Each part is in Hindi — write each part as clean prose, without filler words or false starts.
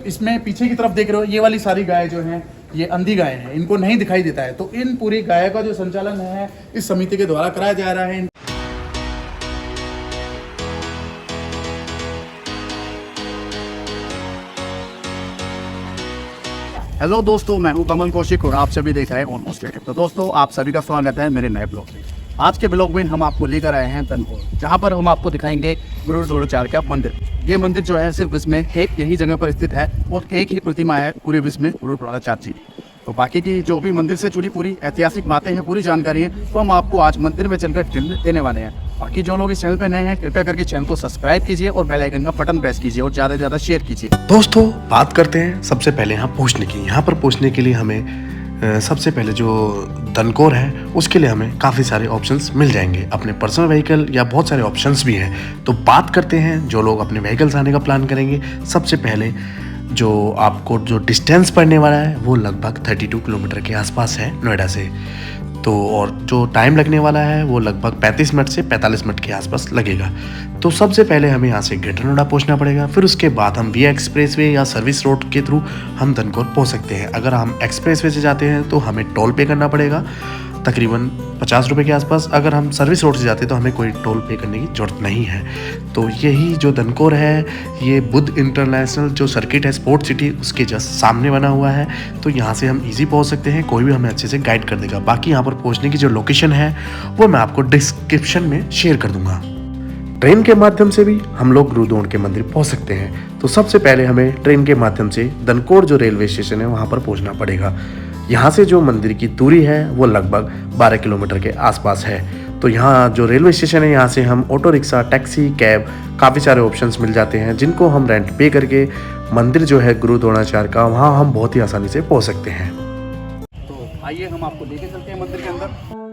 इसमें पीछे की तरफ देख रहे हो ये वाली सारी गाय जो हैं ये अंधी गाय हैं, इनको नहीं दिखाई देता है। तो इन पूरी गाय का जो संचालन है इस समिति के द्वारा कराया जा रहा है। हेलो दोस्तों, मैं हूं कमल कौशिक और आप सभी देख रहे हैं ऑलमोस्ट क्रिएटिव। तो दोस्तों, आप सभी का स्वागत है मेरे नए ब्लॉग में। आज के ब्लॉग में हम आपको लेकर आए हैं दनकोर, जहां पर हम आपको दिखाएंगे गुरु द्रोणाचार्य का मंदिर। ये मंदिर जो है सिर्फ इसमें एक यही जगह पर स्थित है और एक ही प्रतिमा है पूरे विश्व में, गुरु द्रोणाचार्य जी। तो बाकी की जो भी मंदिर से जुड़ी पूरी ऐतिहासिक बातें हैं, पूरी जानकारी है, तो हम आपको आज मंदिर में चलकर डिटेल देने वाले हैं। बाकी जो लोग इस चैनल पे नए हैं, कृपया करके चैनल को सब्सक्राइब कीजिए और बेल आइकन का बटन प्रेस कीजिए और ज़्यादा से ज़्यादा शेयर कीजिए। दोस्तों, बात करते हैं सबसे पहले यहाँ पहुँचने की। यहाँ पर पहुँचने के लिए हमें सबसे पहले जो दनकोर है उसके लिए हमें काफ़ी सारे ऑप्शंस मिल जाएंगे, अपने पर्सनल व्हीकल या बहुत सारे ऑप्शंस भी हैं। तो बात करते हैं जो लोग अपने व्हीकल्स आने का प्लान करेंगे। सबसे पहले जो आपको जो डिस्टेंस पड़ने वाला है वो लगभग 32 किलोमीटर के आसपास है नोएडा से। तो और जो टाइम लगने वाला है वो लगभग 35 मिनट से 45 मिनट के आसपास लगेगा। तो सबसे पहले हमें यहाँ से ग्रेटर नोएडा पहुँचना पड़ेगा, फिर उसके बाद हम विया एक्सप्रेसवे या सर्विस रोड के थ्रू हम दनकोर पहुँच सकते हैं। अगर हम एक्सप्रेसवे से जाते हैं तो हमें टोल पे करना पड़ेगा तकरीबन 50 रुपये के आसपास। अगर हम सर्विस रोड से जाते हैं तो हमें कोई टोल पे करने की ज़रूरत नहीं है। तो यही जो दनकोर है ये बुद्ध इंटरनेशनल जो सर्किट है स्पोर्ट सिटी उसके जस्ट सामने बना हुआ है। तो यहाँ से हम इजी पहुँच सकते हैं, कोई भी हमें अच्छे से गाइड कर देगा। बाकी यहाँ पर पहुँचने की जो लोकेशन है वो मैं आपको डिस्क्रिप्शन में शेयर कर दूँगा। ट्रेन के माध्यम से भी हम लोग गुरु द्रोण के मंदिर पहुँच सकते हैं। तो सबसे पहले हमें ट्रेन के माध्यम से दनकोर जो रेलवे स्टेशन है वहाँ पर पहुँचना पड़ेगा। यहाँ से जो मंदिर की दूरी है वो लगभग 12 किलोमीटर के आसपास है। तो यहाँ जो रेलवे स्टेशन है यहाँ से हम ऑटो रिक्शा, टैक्सी, कैब काफ़ी सारे ऑप्शंस मिल जाते हैं जिनको हम रेंट पे करके मंदिर जो है गुरु द्रोणाचार्य का वहाँ हम बहुत ही आसानी से पहुँच सकते हैं। तो आइए हम आपको लेके चलते हैं मंदिर के अंदर।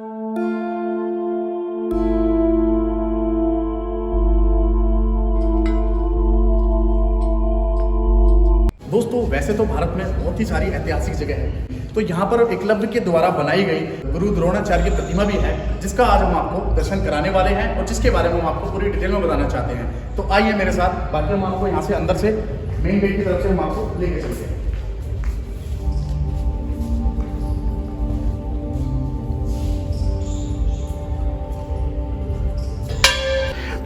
दोस्तों, वैसे तो भारत में बहुत ही सारी ऐतिहासिक जगह है, तो यहाँ पर एकलव्य के द्वारा बनाई गई गुरु द्रोणाचार्य की प्रतिमा भी है, जिसका आज हम आपको दर्शन कराने वाले हैं और जिसके बारे में हम आपको पूरी डिटेल में बताना चाहते हैं। तो आइए मेरे साथ, बाकी हम आपको यहाँ से अंदर से मेन गेट की तरफ से हम आपको लेके चलते हैं।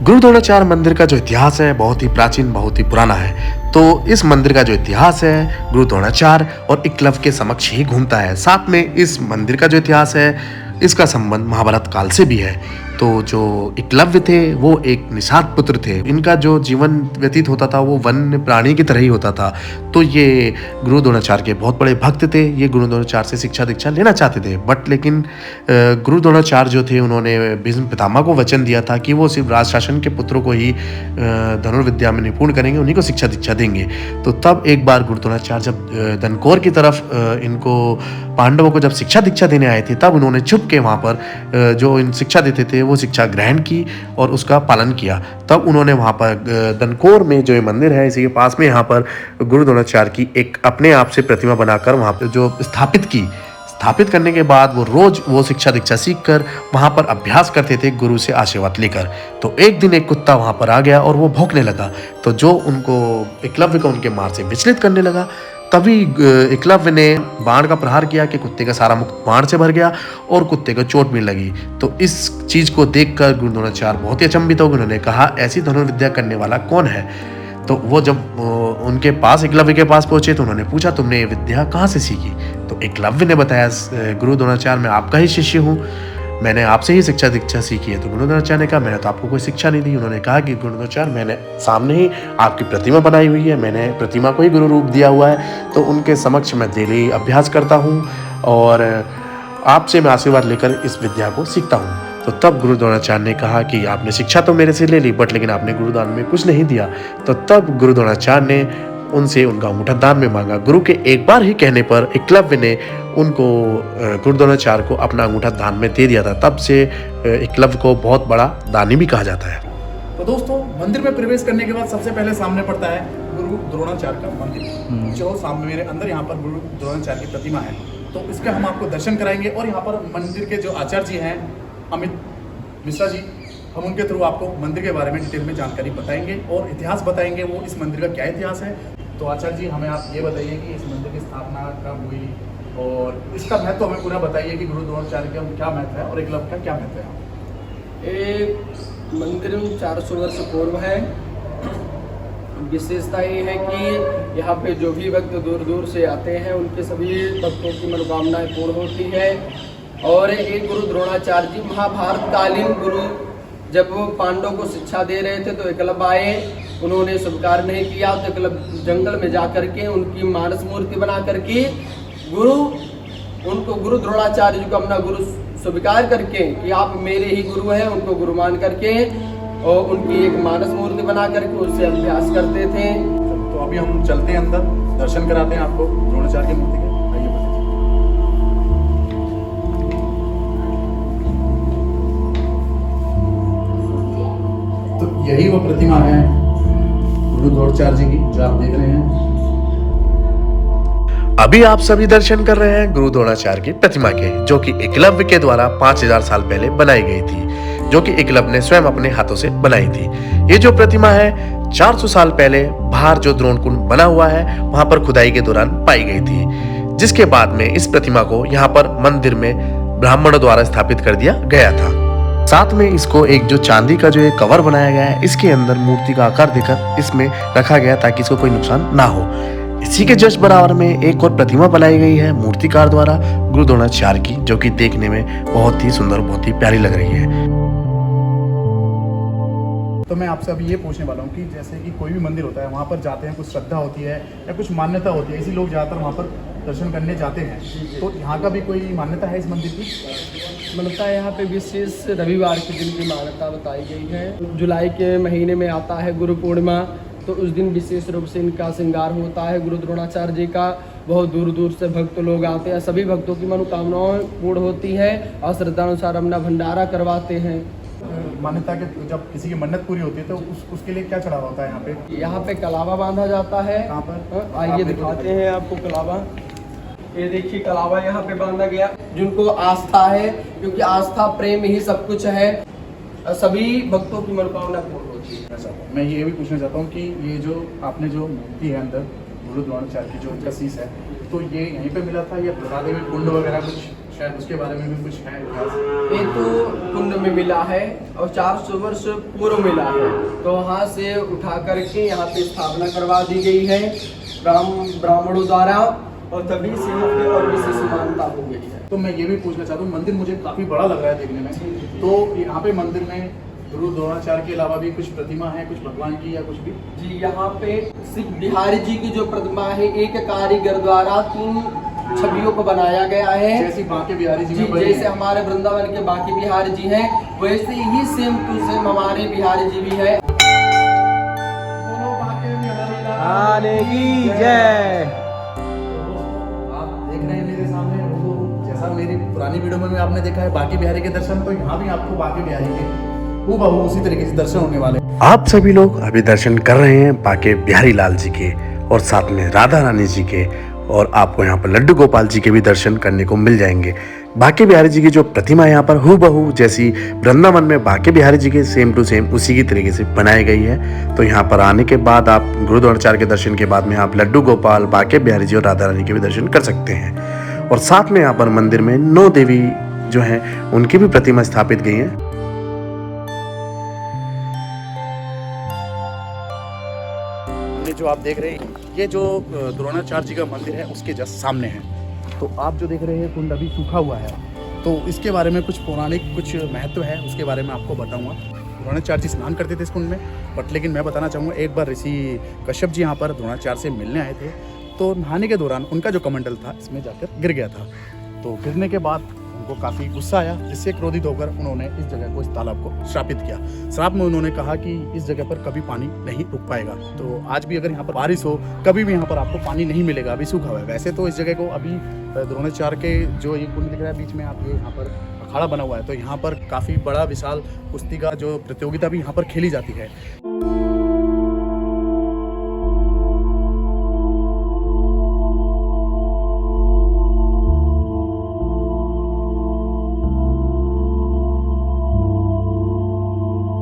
गुरु द्रोणाचार्य मंदिर का जो इतिहास है बहुत ही प्राचीन, बहुत ही पुराना है। तो इस मंदिर का जो इतिहास है गुरु द्रोणाचार्य और एकलव्य के समक्ष ही घूमता है। साथ में इस मंदिर का जो इतिहास है इसका संबंध महाभारत काल से भी है। तो जो एकलव्य थे वो एक निषाद पुत्र थे, इनका जो जीवन व्यतीत होता था वो वन्य प्राणी की तरह ही होता था। तो ये गुरु द्रोणाचार्य के बहुत बड़े भक्त थे, ये गुरु द्रोणाचार्य से शिक्षा दीक्षा लेना चाहते थे। बट लेकिन गुरु द्रोणाचार्य जो थे उन्होंने भीष्म पितामह को वचन दिया था कि वो सिर्फ राज शासन के पुत्रों को ही धनुर्विद्या में निपुण करेंगे, उन्हीं को शिक्षा दीक्षा देंगे। तो तब एक बार गुरु द्रोणाचार्य जब दनकोर की तरफ इनको पांडवों को जब शिक्षा दीक्षा देने आए थे तब उन्होंने छुप के वहाँ पर जो इन शिक्षा देते थे वो शिक्षा ग्रहण की और उसका पालन किया। तब उन्होंने वहाँ पर दनकोर में जो ये मंदिर है इसी के पास में यहाँ पर गुरु द्रोणाचार्य की एक अपने आप से प्रतिमा बनाकर वहाँ पर जो स्थापित करने के बाद वो रोज वो शिक्षा दीक्षा सीख कर वहाँ पर अभ्यास करते थे गुरु से आशीर्वाद लेकर। तो एक दिन एक कुत्ता वहाँ पर आ गया और वो भौंकने लगा, तो जो उनको एकलव्य को उनके मार्ग से विचलित करने लगा। तभी एकलव्य ने बाण का प्रहार किया कि कुत्ते का सारा मुख बाण से भर गया और कुत्ते को चोट भी लगी। तो इस चीज़ को देखकर गुरु द्रोणाचार्य बहुत ही अचंभित हो गए। उन्होंने कहा ऐसी धनुर्विद्या करने वाला कौन है। तो वो जब उनके पास एकलव्य के पास पहुंचे तो उन्होंने पूछा तुमने ये विद्या कहाँ से सीखी। तो एकलव्य ने बताया गुरु द्रोणाचार्य मैं आपका ही शिष्य हूँ, मैंने आपसे ही शिक्षा दीक्षा सीखी है। तो गुरु द्रोणाचार्य ने कहा मैंने तो आपको कोई शिक्षा नहीं दी। उन्होंने कहा कि गुरु द्रोणाचार्य मैंने सामने ही आपकी प्रतिमा बनाई हुई है, मैंने प्रतिमा को ही गुरु रूप दिया हुआ है, तो उनके समक्ष मैं डेली अभ्यास करता हूँ और आपसे मैं आशीर्वाद लेकर इस विद्या को सीखता हूँ। तो तब गुरु द्रोणाचार्य ने कहा कि आपने शिक्षा तो मेरे से ले ली बट लेकिन आपने गुरुदान में कुछ नहीं दिया। तो तब गुरु द्रोणाचार्य ने उनसे उनका अंगूठा दान में मांगा। गुरु के एक बार ही कहने पर एकलव्य ने उनको गुरु द्रोणाचार्य को अपना अंगूठा दान में दे दिया था। तब से एकलव्य को बहुत बड़ा दानी भी कहा जाता है। तो दोस्तों, मंदिर में प्रवेश करने के बाद सबसे पहले सामने पड़ता है गुरु द्रोणाचार्य का मंदिर, जो सामने मेरे अंदर यहाँ पर गुरु द्रोणाचार्य की प्रतिमा है। तो इसका हम आपको दर्शन कराएंगे और यहाँ पर मंदिर के जो आचार्य जी हैं अमित मिश्रा जी, हम उनके थ्रू आपको मंदिर के बारे में डिटेल में जानकारी बताएंगे और इतिहास बताएंगे, वो इस मंदिर का क्या इतिहास है, तो आचार्य जी हमें आप ये बताइए कि इस मंदिर की स्थापना कब हुई और इसका महत्व हमें पूरा बताइए कि गुरु द्रोणाचार्य का क्या महत्व है और एकलव्य का क्या महत्व है। एक मंदिर 400 वर्ष पूर्व है। विशेषता ये है कि यहाँ पे जो भी भक्त दूर दूर से आते हैं उनके सभी भक्तों की मनोकामनाएं पूर्ण होती है। और एक गुरु द्रोणाचार्य जी महाभारत कालीन गुरु, जब वो पांडवों को शिक्षा दे रहे थे तो एकलव्य आए, उन्होंने स्वीकार नहीं किया तो एकलव्य जंगल में जा करके उनकी मानस मूर्ति बना करके उनको गुरु द्रोणाचार्य जी को अपना गुरु स्वीकार करके कि आप मेरे ही गुरु हैं, उनको गुरु मान करके और उनकी एक मानस मूर्ति बना करके उससे अभ्यास करते थे। तो अभी हम चलते हैं अंदर, दर्शन कराते हैं आपको द्रोणाचार्य की मूर्ति के। आइए बताइए। तो यही वो प्रतिमा है गुरु द्रोणाचार्य जी की जो आप देख रहे हैं। अभी आप सभी दर्शन कर रहे हैं गुरु द्रोणाचार्य की प्रतिमा के, जो कि एकलव्य के द्वारा 5000 साल पहले बनाई गई थी, जो कि एकलव्य ने स्वयं अपने हाथों से बनाई थी। ये जो प्रतिमा है 400 साल पहले बाहर जो द्रोण कुंड बना हुआ है वहां पर खुदाई के दौरान पाई गई थी, जिसके बाद में इस प्रतिमा को यहाँ पर मंदिर में ब्राह्मणों द्वारा स्थापित कर दिया गया था। साथ में इसको एक जो चांदी का जो एक कवर बनाया गया है, इसके अंदर मूर्ति का आकार देकर इसमें रखा गया ताकि इसको कोई नुकसान ना हो। इसी के जस्ट बराबर में एक और प्रतिमा बनाई गई है मूर्तिकार द्वारा गुरु द्रोणाचार्य की, जो कि देखने में बहुत ही सुंदर, बहुत ही प्यारी लग रही है। तो मैं आपसे अभी ये पूछने वाला हूँ कि जैसे कि कोई भी मंदिर होता है वहाँ पर जाते हैं, कुछ श्रद्धा होती है या कुछ मान्यता होती है, इसी लोग ज़्यादातर वहाँ पर दर्शन करने जाते हैं। तो यहाँ का भी कोई मान्यता है इस मंदिर की? मान्यता यहाँ पे विशेष रविवार के दिन की मान्यता बताई गई है। जुलाई के महीने में आता है गुरु पूर्णिमा, तो उस दिन विशेष रूप से इनका श्रृंगार होता है गुरु द्रोणाचार्य जी का। बहुत दूर दूर से भक्त लोग आते हैं, सभी भक्तों की मनोकामनाएं पूर्ण होती है और श्रद्धानुसार अपना भंडारा करवाते हैं। मान्यता के जब किसी की मन्नत पूरी होती है तो उसके लिए क्या चढ़ावा होता है यहाँ पे? यहाँ पे कलावा बांधा जाता है। कहाँ पर? आइए दिखाते हैं आपको कलावा। ये देखिए कलावा यहाँ पे बांधा गया। जिनको आस्था है, क्योंकि आस्था प्रेम ही सब कुछ है, सभी भक्तों की मनोकामना पूर्ण होती है। मैं ये भी पूछना चाहता हूँ कि ये जो आपने जो मूर्ति है अंदर गुरु द्रोणाचार्य की जो उनका शीश है, तो ये यहीं पे मिला था या बता देवी कुंड वगैरह कुछ, शायद उसके बारे में भी कुछ है? ये तो कुंड में मिला है और 400 वर्ष पूर्व मिला है, तो वहाँ से उठा करके यहाँ पे स्थापना करवा दी गई है ब्राह्मणों द्वारा, और तभी से यहाँ पे और विशेष मान्यता हो गई है। तो मैं ये भी पूछना चाहता हूँ, मंदिर मुझे काफ़ी बड़ा लग रहा है देखने में, तो यहाँ पे मंदिर में गुरु द्रोणाचार्य के अलावा भी कुछ प्रतिमा है, कुछ भगवान की या कुछ भी? जी, यहाँ पे सिख बिहारी जी की जो प्रतिमा है, एक कारीगर द्वारा 3 छवियों को बनाया गया है। जैसे बांके बिहारी जी जी, जैसे हमारे वृंदावन के बांके बिहारी जी हैं, वैसे ही सेम टू सेम हमारे बिहारी जी भी है। आने की जय। आप देख रहे हैं मेरे सामने वो, जैसा मेरी पुरानी वीडियो में भी आपने देखा है बांके बिहारी के दर्शन, तो यहाँ भी आपको बांके बिहारी के हूबहू उसी तरीके से दर्शन होने वाले। आप सभी लोग अभी दर्शन कर रहे हैं बांके बिहारी लाल जी के और साथ में राधा रानी जी के, और आपको यहाँ पर लड्डू गोपाल जी के भी दर्शन करने को मिल जाएंगे। बांके बिहारी जी की जो प्रतिमा है यहाँ पर हूबहू जैसी वृंदावन में बांके बिहारी जी के सेम टू सेम उसी की तरीके से बनाई गई है। तो यहाँ पर आने के बाद आप गुरु द्रोणाचार्य के दर्शन के बाद में आप लड्डू गोपाल, बांके बिहारी जी और राधा रानी के भी दर्शन कर सकते हैं। और साथ में यहाँ पर मंदिर में 9 देवी जो हैं उनकी भी प्रतिमा स्थापित गई है। जो आप देख रहे हैं ये जो द्रोणाचार्य जी का मंदिर है उसके जस्ट सामने है। तो आप जो देख रहे हैं कुंड अभी सूखा हुआ है, तो इसके बारे में कुछ पौराणिक कुछ महत्व है, उसके बारे में आपको बताऊंगा। द्रोणाचार्य जी स्नान करते थे इस कुंड में, बट लेकिन मैं बताना चाहूँगा एक बार ऋषि कश्यप जी यहाँ पर द्रोणाचार्य से मिलने आए थे, तो नहाने के दौरान उनका जो कमंडल था इसमें जाकर गिर गया था। तो गिरने के बाद उनको काफ़ी गुस्सा आया, जिससे क्रोधित होकर उन्होंने इस जगह को, इस तालाब को श्रापित किया। श्राप में उन्होंने कहा कि इस जगह पर कभी पानी नहीं रुक पाएगा। तो आज भी अगर यहाँ पर बारिश हो, कभी भी यहाँ पर आपको पानी नहीं मिलेगा, अभी सूखा हुआ है। वैसे तो इस जगह को अभी द्रोणाचार्य के जो ये कुंड दिख रहा है बीच में, आप ये यहाँ पर अखाड़ा बना हुआ है, तो यहाँ पर काफ़ी बड़ा विशाल कुश्ती का जो प्रतियोगिता भी यहाँ पर खेली जाती है।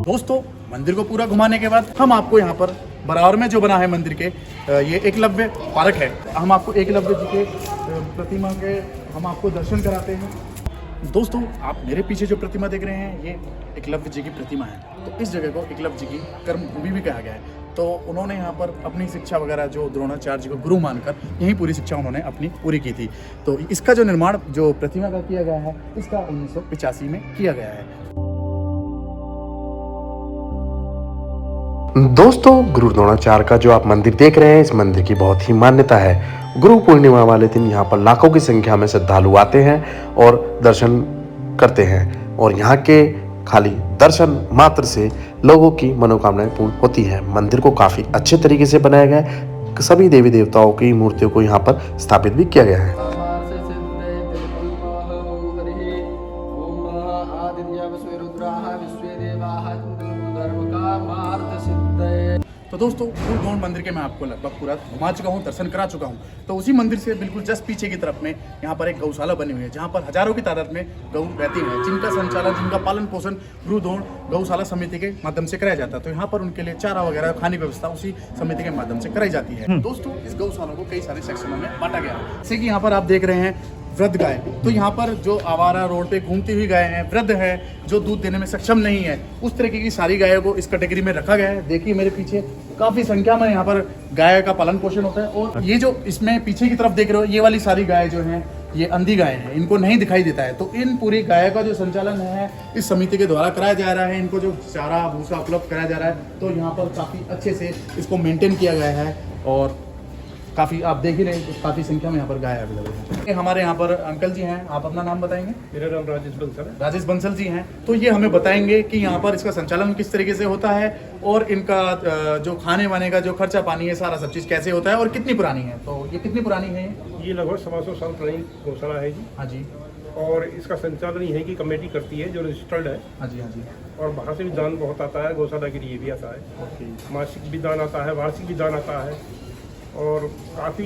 दोस्तों मंदिर को पूरा घुमाने के बाद हम आपको यहाँ पर बराबर में जो बना है मंदिर के ये एकलव्य पार्क है। हम आपको एकलव्य जी के प्रतिमा के हम आपको दर्शन कराते हैं। दोस्तों, आप मेरे पीछे जो प्रतिमा देख रहे हैं ये एकलव्य जी की प्रतिमा है। तो इस जगह को एकलव्य जी की कर्मभूमि भी कहा गया है। तो उन्होंने यहाँ पर अपनी शिक्षा वगैरह जो द्रोणाचार्य जी को गुरु मानकर यहीं पूरी शिक्षा उन्होंने अपनी पूरी की थी। तो इसका जो निर्माण जो प्रतिमा का किया गया है इसका 1985 में किया गया है। दोस्तों, गुरु द्रोणाचार्य का जो आप मंदिर देख रहे हैं, इस मंदिर की बहुत ही मान्यता है। गुरु पूर्णिमा वाले दिन यहाँ पर लाखों की संख्या में श्रद्धालु आते हैं और दर्शन करते हैं और यहाँ के खाली दर्शन मात्र से लोगों की मनोकामनाएं पूर्ण होती हैं। मंदिर को काफी अच्छे तरीके से बनाया गया है। सभी देवी देवताओं की मूर्तियों को यहाँ पर स्थापित भी किया गया है। तो दोस्तों, गुरु द्रोण मंदिर के मैं आपको लगभग पूरा घुमा चुका हूँ, दर्शन करा चुका हूँ। तो उसी मंदिर से बिल्कुल जस्ट पीछे की तरफ में यहाँ पर एक गौशाला बनी हुई है, जहाँ पर हजारों की तादाद में गौ रहती हैं, जिनका संचालन, जिनका पालन पोषण गुरु द्रोण गौशाला समिति के माध्यम से कराया जाता है। तो यहाँ पर उनके लिए चारा वगैरह खाने की व्यवस्था उसी समिति के माध्यम से कराई जाती है। दोस्तों, इस गौशाला को कई सारे सेक्शनों में बांटा गया है। जैसे कि यहाँ पर आप देख रहे हैं वृद्ध गाय। तो यहाँ पर जो आवारा रोड पे घूमती हुई गाय हैं, वृद्ध है, जो दूध देने में सक्षम नहीं है, उस तरीके की सारी गायों को इस कैटेगरी में रखा गया है। देखिए मेरे पीछे काफी संख्या में यहाँ पर गाय का पालन पोषण होता है। और ये जो इसमें पीछे की तरफ देख रहे हो, ये वाली सारी गाय जो हैं ये अंधी गाय हैं, इनको नहीं दिखाई देता है। तो इन पूरी गाय का जो संचालन है इस समिति के द्वारा कराया जा रहा है। इनको जो चारा भूसा उपलब्ध कराया जा रहा है, तो यहाँ पर काफी अच्छे से इसको मेंटेन किया गया है। और काफ़ी आप देख ही रहे हैं, काफ़ी संख्या में यहाँ पर गाय अवेलेबल है। हमारे यहाँ पर अंकल जी हैं, आप अपना नाम बताएंगे? मेरा नाम राजेश बंसल है। राजेश बंसल जी हैं। तो ये हमें बताएंगे कि यहाँ पर इसका संचालन किस तरीके से होता है और इनका जो खाने वाने का जो खर्चा पानी है सारा सब चीज़ कैसे होता है और कितनी पुरानी है। तो ये कितनी पुरानी है? ये लगभग 100 साल पुरानी गौशाला है जी। हाँ जी। और इसका संचालन ये है कि कमेटी करती है जो रजिस्टर्ड है। हाँ जी, हाँ जी। और बाहर से भी दान बहुत आता है, गौशाला के लिए भी आता है। ओके। मासिक भी दान आता है, वार्षिक भी दान आता है। और काफ़ी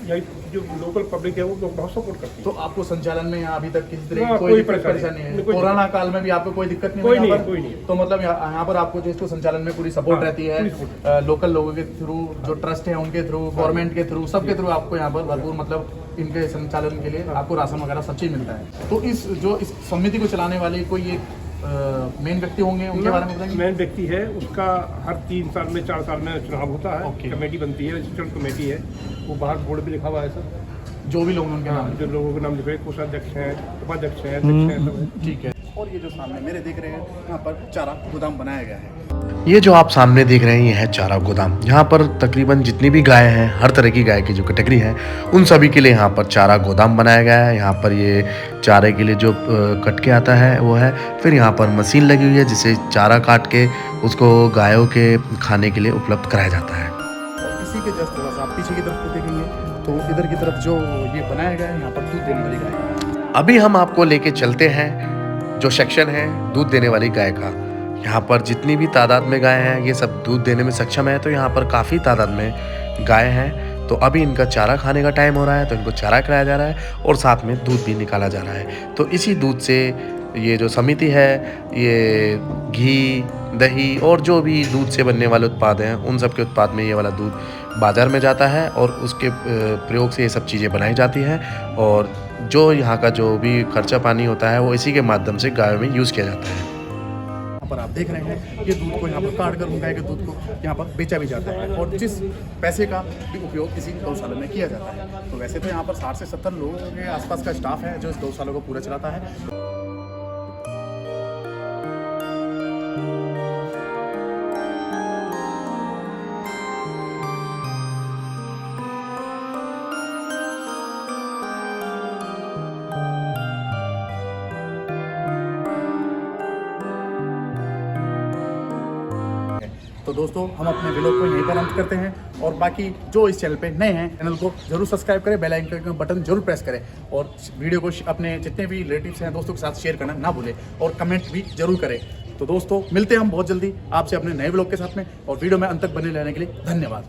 यही जो लोकल पब्लिक है वो लोग बहुत सपोर्ट करती है। तो आपको संचालन में यहाँ अभी तक किसी तरह हाँ, की कोई परेशानी है? कोरोना काल में भी आपको कोई दिक्कत नहीं? कोई नहीं। तो मतलब यहाँ पर आपको जो इसको संचालन में पूरी सपोर्ट रहती है, लोकल लोगों के थ्रू, जो ट्रस्ट है उनके थ्रू, गवर्नमेंट के थ्रू, सबके थ्रू आपको यहाँ पर भरपूर मतलब इनके संचालन के लिए आपको राशन वगैरह सब चीज़ मिलता है। तो इस समिति को चलाने वाले कोई एक मेन व्यक्ति होंगे, उनके बारे में बताएंगे? मेन व्यक्ति है, उसका हर 3 साल में 4 साल में चुनाव होता है। ओके। कमेटी बनती है, रजिस्टर्ड कमेटी है। वो बाहर बोर्ड भी लिखा हुआ है सर, जो भी लोग उनके नाम, जो लोगों के नाम लिखे, कोषाध्यक्ष हैं, उपाध्यक्ष हैं, अध्यक्ष हैं, सब है। ठीक है। और ये जो सामने मेरे देख रहे हैं, यहाँ पर चारा गोदाम बनाया गया है। ये जो आप सामने देख रहे हैं ये है चारा गोदाम। यहाँ पर तकरीबन जितनी भी गाय हैं, हर तरह की गाय की जो कैटेगरी है उन सभी के लिए यहाँ पर चारा गोदाम बनाया गया है। यहाँ पर ये चारे के लिए जो कट के आता है वो है। फिर यहाँ पर मशीन लगी हुई है जिसे चारा काट के उसको गायों के खाने के लिए उपलब्ध कराया जाता है। और इसी के जस्ट थोड़ा सा आप पीछे की तरफ देखेंगे तो इधर की तरफ जो ये बनाया गया है, यहाँ पर दूध देने वाली गाय। अभी हम आपको लेके चलते हैं जो सेक्शन है दूध देने वाली गाय का। यहाँ पर जितनी भी तादाद में गाय हैं ये सब दूध देने में सक्षम है। तो यहाँ पर काफ़ी तादाद में गाय हैं। तो अभी इनका चारा खाने का टाइम हो रहा है, तो इनको चारा कराया जा रहा है और साथ में दूध भी निकाला जा रहा है। तो इसी दूध से ये जो समिति है ये घी, दही और जो भी दूध से बनने वाले उत्पाद हैं उन सब के उत्पाद में ये वाला दूध बाज़ार में जाता है और उसके प्रयोग से ये सब चीज़ें बनाई जाती हैं। और जो यहाँ का जो भी खर्चा पानी होता है वो इसी के माध्यम से गायों में यूज़ किया जाता है। यहाँ पर आप देख रहे हैं ये दूध को यहाँ पर काट कर गाय के दूध को यहाँ पर बेचा भी जाता है और जिस पैसे का भी उपयोग इसी गौशाला में किया जाता है। तो वैसे तो यहाँ पर 60 से 70 लोगों के आसपास का स्टाफ है जो इस गौशाला को पूरा चलाता है। तो दोस्तों, हम अपने व्लॉग को यहीं पर अंत करते हैं और बाकी जो इस चैनल पे नए हैं चैनल को जरूर सब्सक्राइब करें, बेल आइकन का बटन जरूर प्रेस करें और वीडियो को अपने जितने भी रिलेटिव्स हैं दोस्तों के साथ शेयर करना ना भूलें और कमेंट भी जरूर करें। तो दोस्तों, मिलते हैं हम बहुत जल्दी आपसे अपने नए व्लॉग के साथ में और वीडियो में अंत तक बने रहने के लिए धन्यवाद।